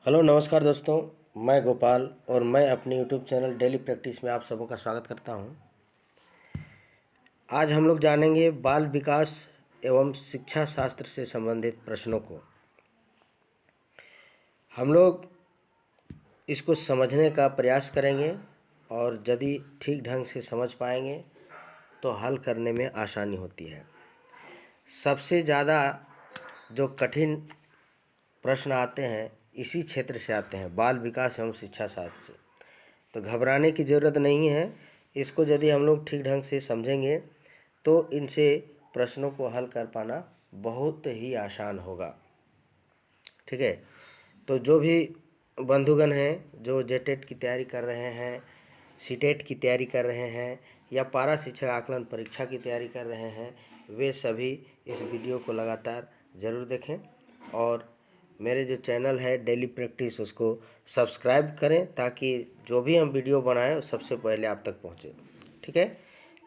Hello नमस्कार दोस्तों, मैं गोपाल और मैं अपने यूट्यूब चैनल डेली प्रैक्टिस में आप सबों का स्वागत करता हूं। आज हम लोग जानेंगे बाल विकास एवं शिक्षा शास्त्र से संबंधित प्रश्नों को। हम लोग इसको समझने का प्रयास करेंगे और यदि ठीक ढंग से समझ पाएंगे तो हल करने में आसानी होती है। सबसे ज़्यादा जो कठिन प्रश्न आते हैं इसी क्षेत्र से आते हैं, बाल विकास एवं शिक्षा शास्त्र से। तो घबराने की ज़रूरत नहीं है। इसको यदि हम लोग ठीक ढंग से समझेंगे तो इनसे प्रश्नों को हल कर पाना बहुत ही आसान होगा। ठीक है, तो जो भी बंधुगण हैं जो जेटेट की तैयारी कर रहे हैं, सीटेट की तैयारी कर रहे हैं या पारा शिक्षक आकलन परीक्षा की तैयारी कर रहे हैं, वे सभी इस वीडियो को लगातार ज़रूर देखें और मेरे जो चैनल है डेली प्रैक्टिस उसको सब्सक्राइब करें ताकि जो भी हम वीडियो बनाएं सबसे पहले आप तक पहुंचे। ठीक है,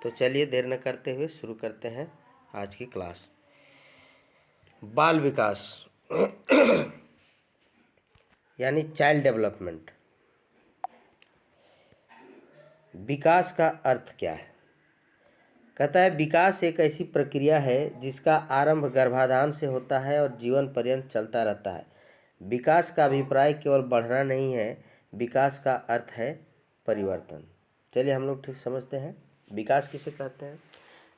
तो चलिए देर न करते हुए शुरू करते हैं आज की क्लास। बाल विकास यानी चाइल्ड डेवलपमेंट। विकास का अर्थ क्या है? कहता है विकास एक ऐसी प्रक्रिया है जिसका आरंभ गर्भाधान से होता है और जीवन पर्यंत चलता रहता है। विकास का अभिप्राय केवल बढ़ना नहीं है, विकास का अर्थ है परिवर्तन। चलिए हम लोग ठीक समझते हैं विकास किसे कहते हैं।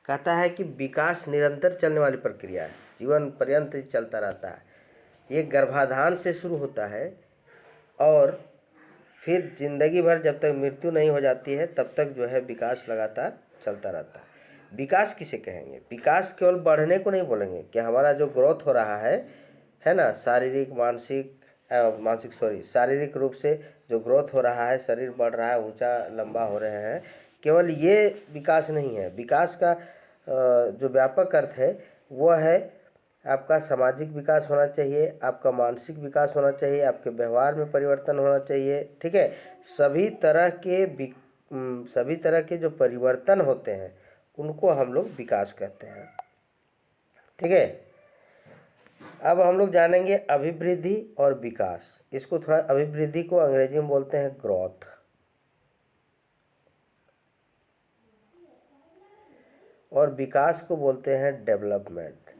कहता है कि विकास निरंतर चलने वाली प्रक्रिया है, जीवन पर्यंत चलता रहता है। ये गर्भाधान से शुरू होता है और फिर जिंदगी भर जब तक मृत्यु नहीं हो जाती है तब तक जो है विकास लगातार चलता रहता है। विकास किसे कहेंगे? विकास केवल बढ़ने को नहीं बोलेंगे कि हमारा जो ग्रोथ हो रहा है ना, शारीरिक रूप से जो ग्रोथ हो रहा है, शरीर बढ़ रहा है, ऊंचा लंबा हो रहे हैं, केवल ये विकास नहीं है। विकास का जो व्यापक अर्थ है वो है आपका सामाजिक विकास होना चाहिए, आपका मानसिक विकास होना चाहिए, आपके व्यवहार में परिवर्तन होना चाहिए। ठीक है, सभी तरह के जो परिवर्तन होते हैं उनको हम लोग विकास कहते हैं। ठीक है, अब हम लोग जानेंगे अभिवृद्धि और विकास। इसको थोड़ा, अभिवृद्धि को अंग्रेजी में बोलते हैं ग्रोथ और विकास को बोलते हैं डेवलपमेंट।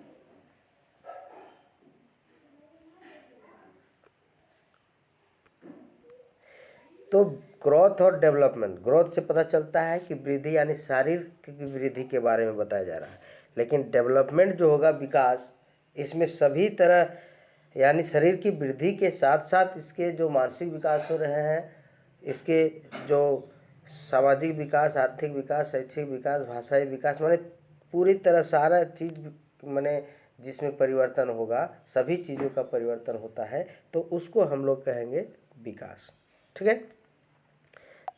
तो ग्रोथ और डेवलपमेंट, ग्रोथ से पता चलता है कि वृद्धि यानी शारीर की वृद्धि के बारे में बताया जा रहा है, लेकिन डेवलपमेंट जो होगा विकास, इसमें सभी तरह यानी शरीर की वृद्धि के साथ साथ इसके जो मानसिक विकास हो रहे हैं, इसके जो सामाजिक विकास, आर्थिक विकास, शैक्षिक विकास, भाषाई विकास, माने पूरी तरह सारा चीज़ माने जिसमें परिवर्तन होगा, सभी चीज़ों का परिवर्तन होता है, तो उसको हम लोग कहेंगे विकास। ठीक है,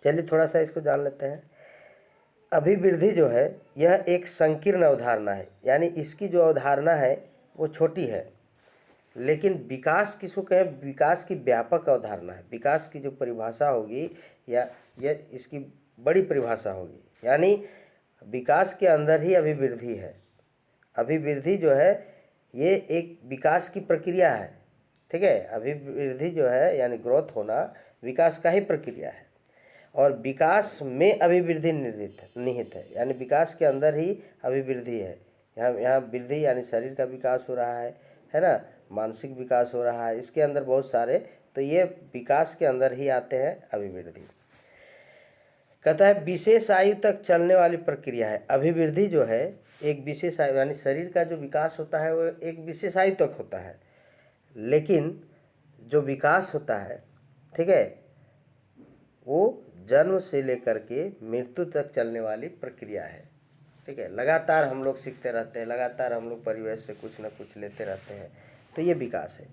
चलिए थोड़ा सा इसको जान लेते हैं। अभिवृद्धि जो है यह एक संकीर्ण अवधारणा है, यानी इसकी जो अवधारणा है वो छोटी है, लेकिन विकास किसको कहें? विकास की व्यापक अवधारणा है। विकास की जो परिभाषा होगी या यह इसकी बड़ी परिभाषा होगी, यानी विकास के अंदर ही अभिवृद्धि है। अभिवृद्धि जो है ये एक विकास की प्रक्रिया है। ठीक है, अभिवृद्धि जो है यानी ग्रोथ होना विकास का ही प्रक्रिया है और विकास में अभिवृद्धि निहित है, यानी विकास के अंदर ही अभिवृद्धि है। यहाँ वृद्धि यानी शरीर का विकास हो रहा है ना, मानसिक विकास हो रहा है, इसके अंदर बहुत सारे, तो ये विकास के अंदर ही आते हैं अभिवृद्धि। कहता है विशेष आयु तक चलने वाली प्रक्रिया है। अभिवृद्धि जो है एक विशेष आयु यानी शरीर का जो विकास होता है वो एक विशेष आयु तक होता है, लेकिन जो विकास होता है, ठीक है, वो जन्म से लेकर के मृत्यु तक चलने वाली प्रक्रिया है। ठीक है, लगातार हम लोग सीखते रहते हैं, लगातार हम लोग परिवेश से कुछ ना कुछ लेते रहते हैं, तो ये विकास है।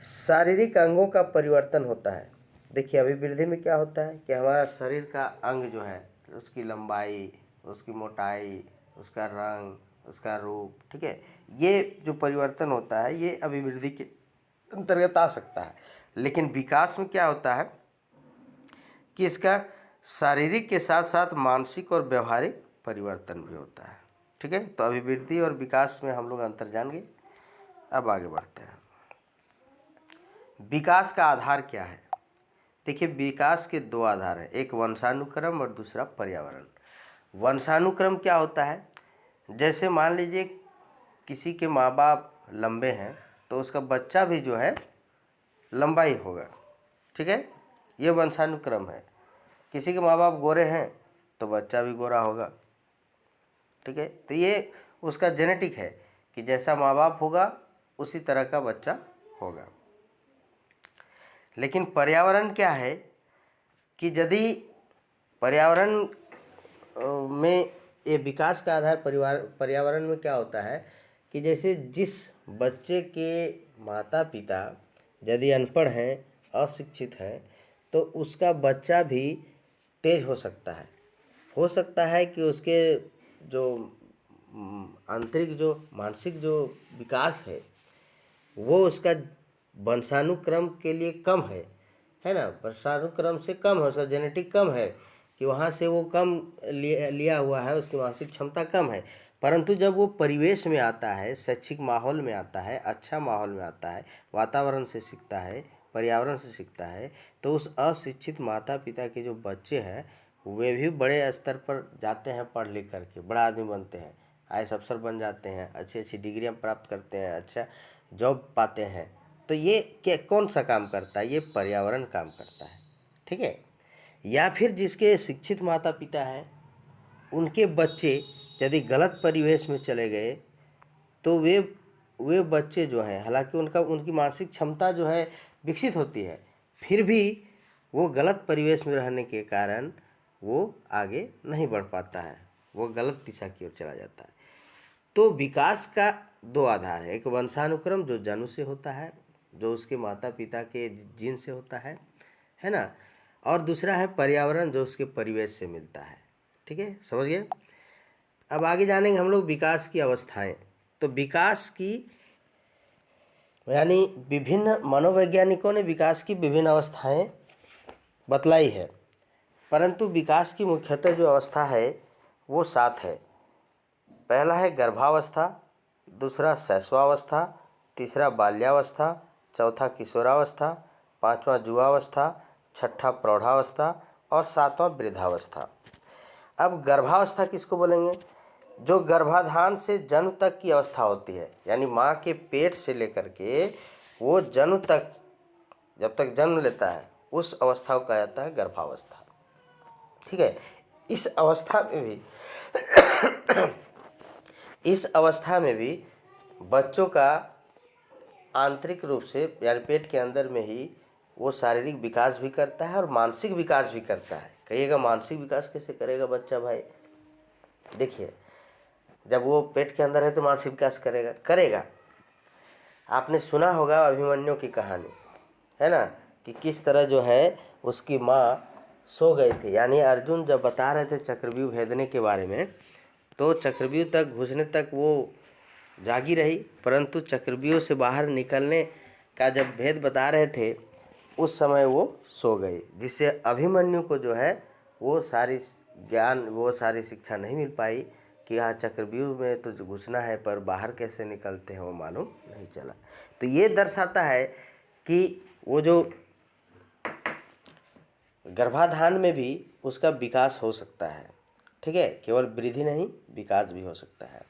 शारीरिक अंगों का परिवर्तन होता है। देखिए अभिवृद्धि में क्या होता है कि हमारा शरीर का अंग जो है उसकी लंबाई, उसकी मोटाई, उसका रंग, उसका रूप, ठीक है, ये जो परिवर्तन होता है ये अभिवृद्धि के अंतर्गत आ सकता है। लेकिन विकास में क्या होता है कि इसका शारीरिक के साथ साथ मानसिक और व्यवहारिक परिवर्तन भी होता है। ठीक है, तो अभिवृद्धि और विकास में हम लोग अंतर जान गए। अब आगे बढ़ते हैं। विकास का आधार क्या है? देखिए, विकास के दो आधार हैं, एक वंशानुक्रम और दूसरा पर्यावरण। वंशानुक्रम क्या होता है? जैसे मान लीजिए किसी के माँ बाप लंबे हैं तो उसका बच्चा भी जो है लंबा ही होगा, ठीक है, ये वंशानुक्रम है। किसी के माँ बाप गोरे हैं तो बच्चा भी गोरा होगा, ठीक है, तो ये उसका जेनेटिक है कि जैसा माँ बाप होगा उसी तरह का बच्चा होगा। लेकिन पर्यावरण क्या है कि यदि पर्यावरण में ये विकास का आधार पर्यावरण में क्या होता है कि जैसे जिस बच्चे के माता पिता यदि अनपढ़ हैं, अशिक्षित हैं, तो उसका बच्चा भी तेज हो सकता है कि उसके जो आंतरिक जो मानसिक जो विकास है वो उसका वंशानुक्रम के लिए कम है ना, वंशानुक्रम से कम है, उसका जेनेटिक कम है कि वहाँ से वो कम लिया हुआ है, उसकी मानसिक क्षमता कम है। परंतु जब वो परिवेश में आता है, शैक्षिक माहौल में आता है, अच्छा माहौल में आता है, वातावरण से सीखता है, पर्यावरण से सीखता है, तो उस अशिक्षित माता पिता के जो बच्चे हैं वे भी बड़े स्तर पर जाते हैं, पढ़ लिख करके बड़ा आदमी बनते हैं, आईएएस अफसर बन जाते हैं, अच्छी अच्छी डिग्रियां प्राप्त करते हैं, अच्छा जॉब पाते हैं। तो ये क्या कौन सा काम करता है? ये पर्यावरण काम करता है, ठीक है। या फिर जिसके शिक्षित माता पिता हैं उनके बच्चे यदि गलत परिवेश में चले गए तो वे बच्चे जो हैं, हालांकि उनकी मानसिक क्षमता जो है विकसित होती है, फिर भी वो गलत परिवेश में रहने के कारण वो आगे नहीं बढ़ पाता है, वो गलत दिशा की ओर चला जाता है। तो विकास का दो आधार है, एक वंशानुक्रम जो जन्म से होता है, जो उसके माता पिता के जीन से होता है ना, और दूसरा है पर्यावरण जो उसके परिवेश से मिलता है, ठीक है, समझ गए। अब आगे जानेंगे हम लोग विकास की अवस्थाएं। तो विकास की यानी विभिन्न मनोवैज्ञानिकों ने विकास की विभिन्न अवस्थाएं बतलाई है, परंतु विकास की मुख्यतः जो अवस्था है वो 7 है। पहला है गर्भावस्था, दूसरा शैशवावस्था, तीसरा बाल्यावस्था, चौथा किशोरावस्था, पांचवा युवावस्था, छठा प्रौढ़ावस्था और सातवां वृद्धावस्था। अब गर्भावस्था किसको बोलेंगे? जो गर्भाधान से जन्म तक की अवस्था होती है, यानी माँ के पेट से लेकर के वो जन्म तक, जब तक जन्म लेता है उस अवस्था को कहा जाता है गर्भावस्था, ठीक है। इस अवस्था में भी बच्चों का आंतरिक रूप से यानी पेट के अंदर में ही वो शारीरिक विकास भी करता है और मानसिक विकास भी करता है। कहिएगा मानसिक विकास कैसे करेगा बच्चा भाई? देखिए, जब वो पेट के अंदर है तो मानसिक विकास करेगा। आपने सुना होगा अभिमन्यु की कहानी, है ना, कि किस तरह जो है उसकी माँ सो गई थी, यानी अर्जुन जब बता रहे थे चक्रव्यूह भेदने के बारे में, तो चक्रव्यूह तक घुसने तक वो जागी रही, परंतु चक्रव्यूह से बाहर निकलने का जब भेद बता रहे थे उस समय वो सो गई, जिससे अभिमन्यु को जो है वो सारी ज्ञान, वो सारी शिक्षा नहीं मिल पाई कि हाँ चक्रव्यूह में तो घुसना है, पर बाहर कैसे निकलते हैं वो मालूम नहीं चला। तो ये दर्शाता है कि वो जो गर्भाधान में भी उसका विकास हो सकता है, ठीक है, केवल वृद्धि नहीं विकास भी हो सकता है।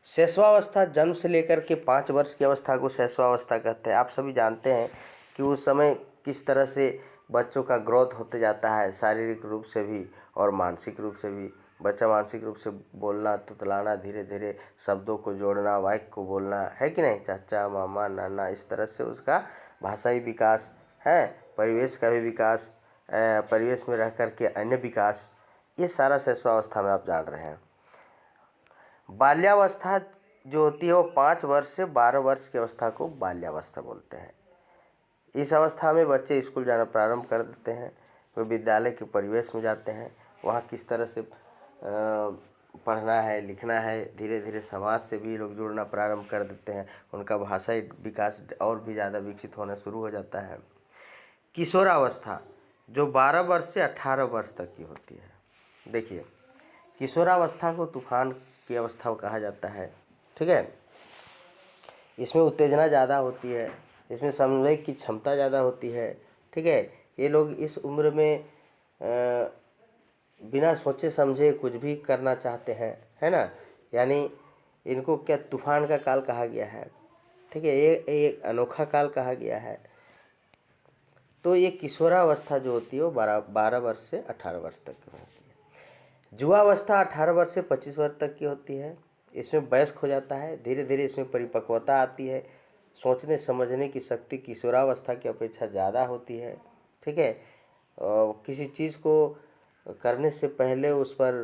शैशवावस्था, जन्म से लेकर के 5 वर्ष की अवस्था को शैशवावस्था कहते हैं। आप सभी जानते हैं कि उस समय किस तरह से बच्चों का ग्रोथ होते जाता है, शारीरिक रूप से भी और मानसिक रूप से भी। बच्चा मानसिक रूप से बोलना, तुतलाना, धीरे धीरे शब्दों को जोड़ना, वाक्य को बोलना, है कि नहीं, चाचा मामा नाना, इस तरह से उसका भाषाई विकास है, परिवेश का भी विकास, परिवेश में रह कर के अन्य विकास, ये सारा शैशवावस्था में आप जान रहे हैं। बाल्यावस्था जो होती है वो 5 वर्ष से 12 वर्ष की अवस्था को बाल्यावस्था बोलते हैं। इस अवस्था में बच्चे स्कूल जाना प्रारंभ कर देते हैं, वे विद्यालय के परिवेश में जाते हैं, वहाँ किस तरह से पढ़ना है, लिखना है, धीरे धीरे समाज से भी लोग जुड़ना प्रारंभ कर देते हैं, उनका भाषाई विकास और भी ज़्यादा विकसित होना शुरू हो जाता है। किशोरावस्था जो 12 वर्ष से 18 वर्ष तक की होती है। देखिए, किशोरावस्था को तूफान की अवस्था कहा जाता है, ठीक है। इसमें उत्तेजना ज़्यादा होती है, इसमें समझने की क्षमता ज़्यादा होती है। ठीक है, ये लोग इस उम्र में बिना सोचे समझे कुछ भी करना चाहते हैं, है ना। यानी इनको क्या तूफान का काल कहा गया है। ठीक है, ये एक अनोखा काल कहा गया है। तो ये किशोरावस्था जो होती है वो 12 वर्ष से 18 वर्ष तक की होती है। युवावस्था 18 वर्ष से 25 वर्ष तक की होती है। इसमें वयस्क हो जाता है, धीरे धीरे इसमें परिपक्वता आती है। सोचने समझने की शक्ति किशोरावस्था की अपेक्षा ज़्यादा होती है। ठीक है, किसी चीज़ को करने से पहले उस पर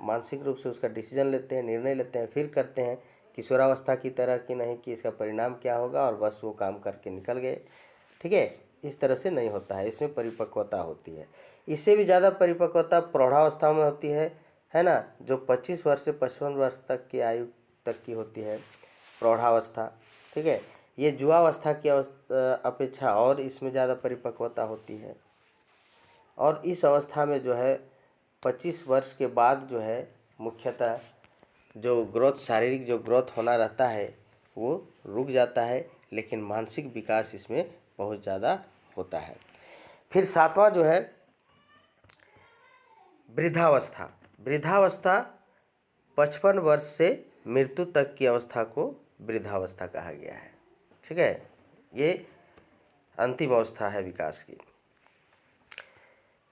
मानसिक रूप से उसका डिसीजन लेते हैं, निर्णय लेते हैं, फिर करते हैं। किशोरावस्था की तरह की नहीं कि इसका परिणाम क्या होगा और बस वो काम करके निकल गए। ठीक है, इस तरह से नहीं होता है, इसमें परिपक्वता होती है। इससे भी ज़्यादा परिपक्वता प्रौढ़ावस्था में होती है ना, जो 25 वर्ष से 55 वर्ष तक की आयु तक की होती है प्रौढ़ावस्था। ठीक है, ये युवावस्था की अपेक्षा और इसमें ज़्यादा परिपक्वता होती है। और इस अवस्था में जो है 25 वर्ष के बाद जो है मुख्यतः जो ग्रोथ, शारीरिक जो ग्रोथ होना रहता है वो रुक जाता है, लेकिन मानसिक विकास इसमें बहुत ज़्यादा होता है। फिर 7वां जो है वृद्धावस्था। वृद्धावस्था 55 वर्ष से मृत्यु तक की अवस्था को वृद्धावस्था कहा गया है। ठीक है, ये अंतिम अवस्था है विकास की।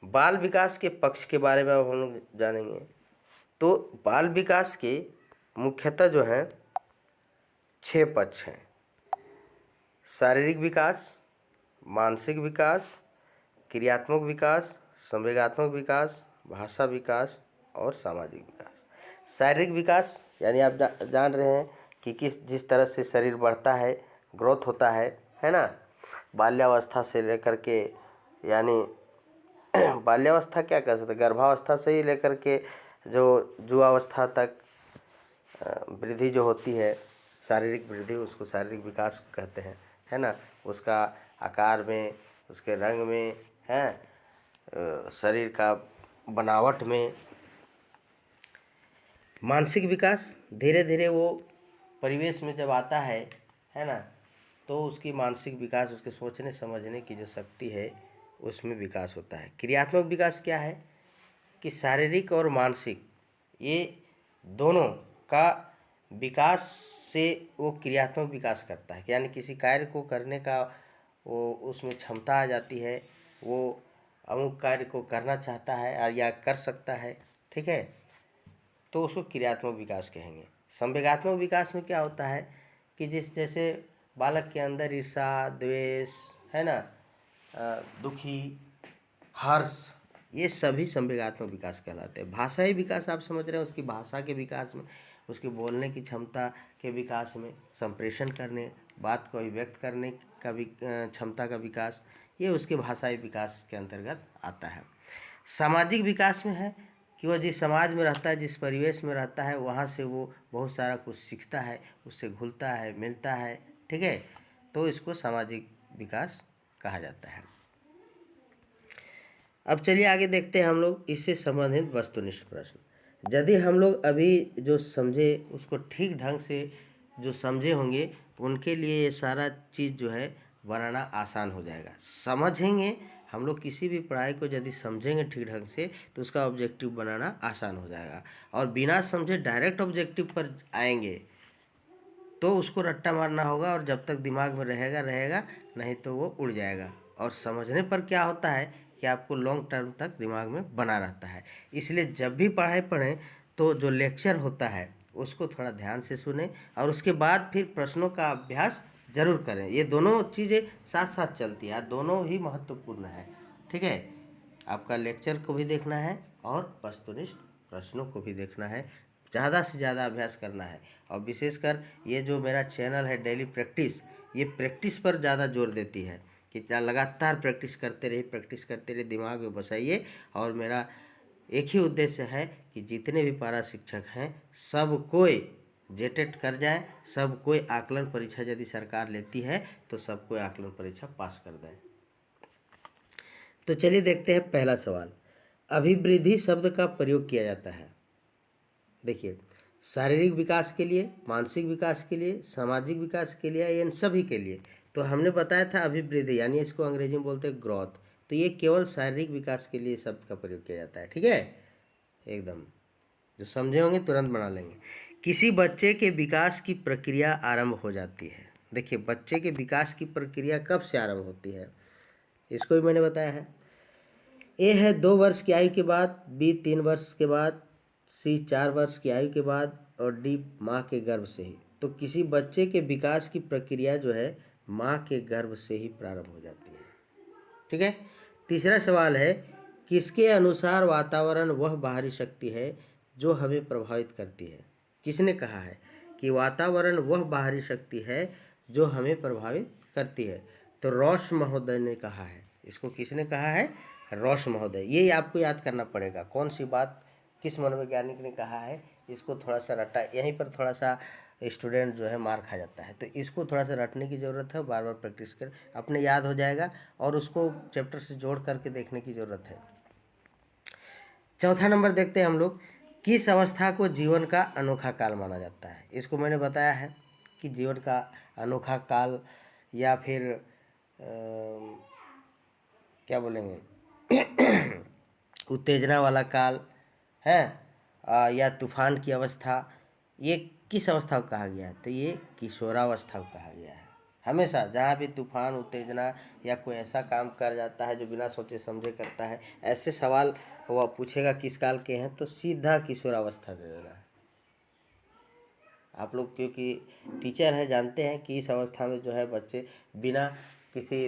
बाल विकास के पक्ष के बारे में अब हम लोग जानेंगे। तो बाल विकास के मुख्यतः जो है 6 पक्ष हैं: शारीरिक विकास, मानसिक विकास, क्रियात्मक विकास, संवेगात्मक विकास, भाषा विकास और सामाजिक विकास। शारीरिक विकास यानी आप जान रहे हैं कि जिस तरह से शरीर बढ़ता है, ग्रोथ होता है ना। बाल्यावस्था से लेकर के, यानी बाल्यावस्था क्या कह सकते, गर्भावस्था से ही लेकर के जो युवावस्था तक वृद्धि जो होती है, शारीरिक वृद्धि, उसको शारीरिक विकास कहते हैं, है ना। उसका आकार में, उसके रंग में, है शरीर का बनावट में। मानसिक विकास धीरे धीरे वो परिवेश में जब आता है ना, तो उसकी मानसिक विकास, उसके सोचने समझने की जो शक्ति है उसमें विकास होता है। क्रियात्मक विकास क्या है कि शारीरिक और मानसिक ये दोनों का विकास से वो क्रियात्मक विकास करता है, यानी किसी कार्य को करने का वो उसमें क्षमता आ जाती है, वो अमुक कार्य को करना चाहता है और या कर सकता है। ठीक है, तो उसको क्रियात्मक विकास कहेंगे। संवेगात्मक विकास में क्या होता है कि जैसे बालक के अंदर ईर्ष्या, द्वेष, है ना, दुखी, हर्ष, ये सभी संवेगात्मक विकास कहलाते हैं। भाषाई विकास आप समझ रहे हैं, उसकी भाषा के विकास में, उसके बोलने की क्षमता के विकास में, संप्रेषण करने, बात को अभिव्यक्त करने का भी क्षमता का विकास, ये उसके भाषाई विकास के अंतर्गत आता है। सामाजिक विकास में है कि वह जिस समाज में रहता है, जिस परिवेश में रहता है, वहाँ से वो बहुत सारा कुछ सीखता है, उससे घुलता है, मिलता है। ठीक है, तो इसको सामाजिक विकास कहा जाता है। अब चलिए आगे देखते हैं हम लोग इससे संबंधित वस्तुनिष्ठ प्रश्न। यदि हम लोग अभी जो समझे उसको ठीक ढंग से जो समझे होंगे, उनके लिए ये सारा चीज़ जो है बनाना आसान हो जाएगा। समझेंगे हम लोग किसी भी पढ़ाई को, यदि समझेंगे ठीक ढंग से, तो उसका ऑब्जेक्टिव बनाना आसान हो जाएगा। और बिना समझे डायरेक्ट ऑब्जेक्टिव पर आएंगे तो उसको रट्टा मारना होगा, और जब तक दिमाग में रहेगा, नहीं तो वो उड़ जाएगा। और समझने पर क्या होता है कि आपको लॉन्ग टर्म तक दिमाग में बना रहता है। इसलिए जब भी पढ़ाई पढ़ें तो जो लेक्चर होता है उसको थोड़ा ध्यान से सुने, और उसके बाद फिर प्रश्नों का अभ्यास जरूर करें। ये दोनों चीज़ें साथ साथ चलती है, दोनों ही महत्वपूर्ण है। ठीक है, आपका लेक्चर को भी देखना है और वस्तुनिष्ठ प्रश्नों को भी देखना है, ज़्यादा से ज़्यादा अभ्यास करना है। और विशेषकर ये जो मेरा चैनल है डेली प्रैक्टिस, ये प्रैक्टिस पर ज़्यादा जोर देती है कि लगातार प्रैक्टिस करते रहिए, दिमाग में बसाइए। और मेरा एक ही उद्देश्य है कि जितने भी पारा शिक्षक हैं सब कोई जेटेट कर जाए, सब कोई आकलन परीक्षा यदि सरकार लेती है तो सब कोई आकलन परीक्षा पास कर दें। तो चलिए देखते हैं पहला सवाल। अभिवृद्धि शब्द का प्रयोग किया जाता है, देखिए, शारीरिक विकास के लिए, मानसिक विकास के लिए, सामाजिक विकास के लिए, इन सभी के लिए तो हमने बताया था अभिवृद्धि, यानी इसको अंग्रेजी में बोलते हैं ग्रोथ। तो ये केवल शारीरिक विकास के लिए शब्द का प्रयोग किया जाता है, ठीक है। एकदम जो समझे होंगे तुरंत बना लेंगे। किसी बच्चे के विकास की प्रक्रिया आरंभ हो जाती है। देखिए बच्चे के विकास की प्रक्रिया कब से आरंभ होती है, इसको भी मैंने बताया है। ए है 2 वर्ष की आयु के बाद, बी 3 वर्ष के बाद, सी 4 वर्ष की आयु के बाद, और डी माँ के गर्भ से ही। तो किसी बच्चे के विकास की प्रक्रिया जो है माँ के गर्भ से ही प्रारंभ हो जाती है, ठीक है। तीसरा सवाल है, किसके अनुसार वातावरण वह बाहरी शक्ति है जो हमें प्रभावित करती है। किसने कहा है कि वातावरण वह बाहरी शक्ति है जो हमें प्रभावित करती है। तो रॉस महोदय ने कहा है। इसको किसने कहा है, रॉस महोदय। ये आपको याद करना पड़ेगा कौन सी बात किस मनोवैज्ञानिक ने कहा है। इसको थोड़ा सा रटा, यहीं पर थोड़ा सा स्टूडेंट जो है मार खा जाता है। तो इसको थोड़ा सा रटने की ज़रूरत है, बार बार प्रैक्टिस कर, अपने याद हो जाएगा और उसको चैप्टर से जोड़ करके देखने की ज़रूरत है। चौथा नंबर देखते हैं हम लोग, किस अवस्था को जीवन का अनोखा काल माना जाता है। इसको मैंने बताया है कि जीवन का अनोखा काल या फिर क्या बोलेंगे उत्तेजना वाला काल है या तूफान की अवस्था, ये किस अवस्था को कहा गया है। तो ये किशोरावस्था को कहा गया है। हमेशा जहाँ भी तूफान, उत्तेजना या कोई ऐसा काम कर जाता है जो बिना सोचे समझे करता है, ऐसे सवाल वह पूछेगा किस काल के हैं, तो सीधा किशोरावस्था दे देना है। आप लोग क्योंकि टीचर हैं जानते हैं कि इस अवस्था में जो है बच्चे बिना किसी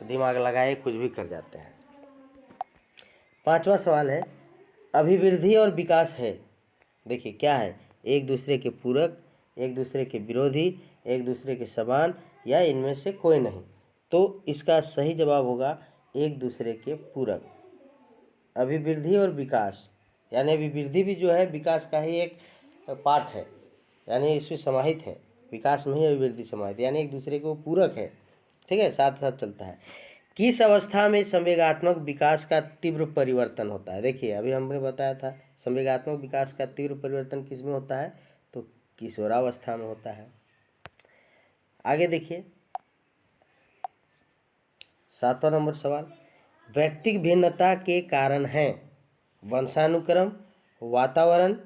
दिमाग लगाए कुछ भी कर जाते हैं। पांचवा सवाल है, अभिवृद्धि और विकास है, देखिए क्या है, एक दूसरे के पूरक, एक दूसरे के विरोधी, एक दूसरे के समान, या इनमें से कोई नहीं। तो इसका सही जवाब होगा एक दूसरे के पूरक। अभिवृद्धि और विकास, यानी अभिवृद्धि भी जो है विकास का ही एक पार्ट है, यानी इसमें समाहित है, विकास में ही अभिवृद्धि समाहित है, यानी एक दूसरे को पूरक है, ठीक है, साथ साथ चलता है। किस अवस्था में संवेगात्मक विकास का तीव्र परिवर्तन होता है। देखिए अभी हमने बताया था संवेगात्मक विकास का तीव्र परिवर्तन किस में होता है, तो किशोरावस्था में होता है। आगे देखिए 7वां नंबर सवाल, व्यक्तिगत भिन्नता के कारण हैं वंशानुक्रम, वातावरण,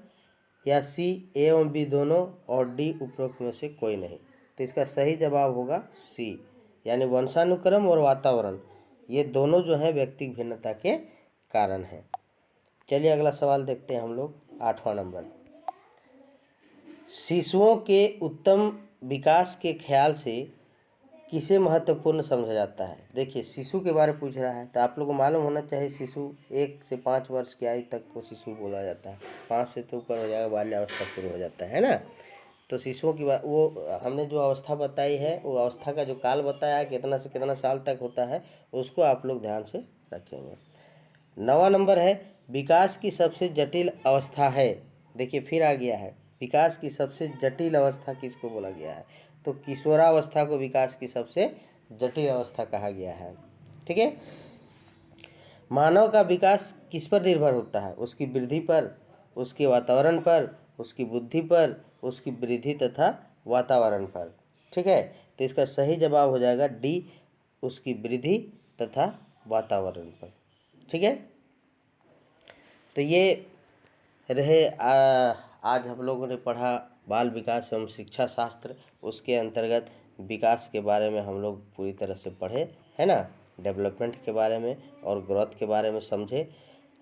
या सी एवं बी दोनों, और डी उपरोक्त में से कोई नहीं। तो इसका सही जवाब होगा सी, यानी वंशानुक्रम और वातावरण ये दोनों जो है व्यक्तिगत भिन्नता के कारण हैं। चलिए अगला सवाल देखते हैं हम लोग 8वां नंबर, शिशुओं के उत्तम विकास के ख्याल से किसे महत्वपूर्ण समझा जाता है। देखिए शिशु के बारे में पूछ रहा है, तो आप लोगों को मालूम होना चाहिए शिशु 1 से 5 वर्ष की आयु तक को शिशु बोला जाता है। 5 से तो ऊपर हो जाएगा, बाल्यावस्था शुरू हो जाता है ना। तो शिशुओं की बात, वो हमने जो अवस्था बताई है वो अवस्था का जो काल बताया है कितना से कितना साल तक होता है, उसको आप लोग ध्यान से रखेंगे। 9वां नंबर है, विकास की सबसे जटिल अवस्था है। देखिए फिर आ गया है, विकास की सबसे जटिल अवस्था किसको बोला गया है, तो किशोरावस्था को विकास की सबसे जटिल अवस्था कहा गया है, ठीक है। मानव का विकास किस पर निर्भर होता है, उसकी वृद्धि पर, उसके वातावरण पर, उसकी बुद्धि पर, उसकी वृद्धि तथा वातावरण पर, ठीक है। तो इसका सही जवाब हो जाएगा डी, उसकी वृद्धि तथा वातावरण पर, ठीक है। तो ये रहे आज हम लोगों ने पढ़ा बाल विकास एवं शिक्षा शास्त्र, उसके अंतर्गत विकास के बारे में हम लोग पूरी तरह से पढ़े, है ना, डेवलपमेंट के बारे में और ग्रोथ के बारे में समझे।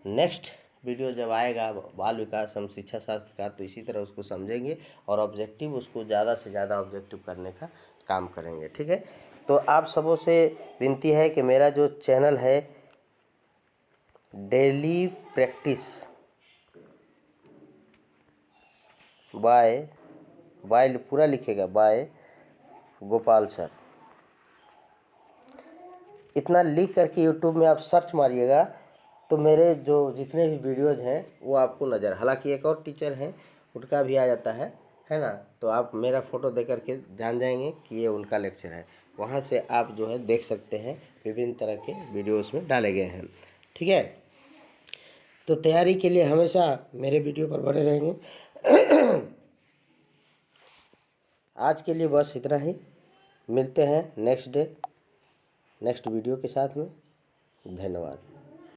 नेक्स्ट वीडियो जब आएगा बाल विकास एवं शिक्षा शास्त्र का, तो इसी तरह उसको समझेंगे और ऑब्जेक्टिव उसको ज़्यादा से ज़्यादा ऑब्जेक्टिव करने का काम करेंगे, ठीक है। तो आप सबों से विनती है कि मेरा जो चैनल है डेली प्रैक्टिस बाय पूरा लिखेगा बाय गोपाल सर, इतना लिख करके यूट्यूब में आप सर्च मारिएगा तो मेरे जो जितने भी वीडियोज़ हैं वो आपको नज़र, हालांकि एक और टीचर हैं उनका भी आ जाता है ना, तो आप मेरा फ़ोटो दे करके जान जाएंगे कि ये उनका लेक्चर है। वहाँ से आप जो है देख सकते हैं, विभिन्न तरह के वीडियो उसमें डाले गए हैं, ठीक है। तो तैयारी के लिए हमेशा मेरे वीडियो पर बने रहेंगे। आज के लिए बस इतना ही। मिलते हैं नेक्स्ट वीडियो के साथ में। धन्यवाद।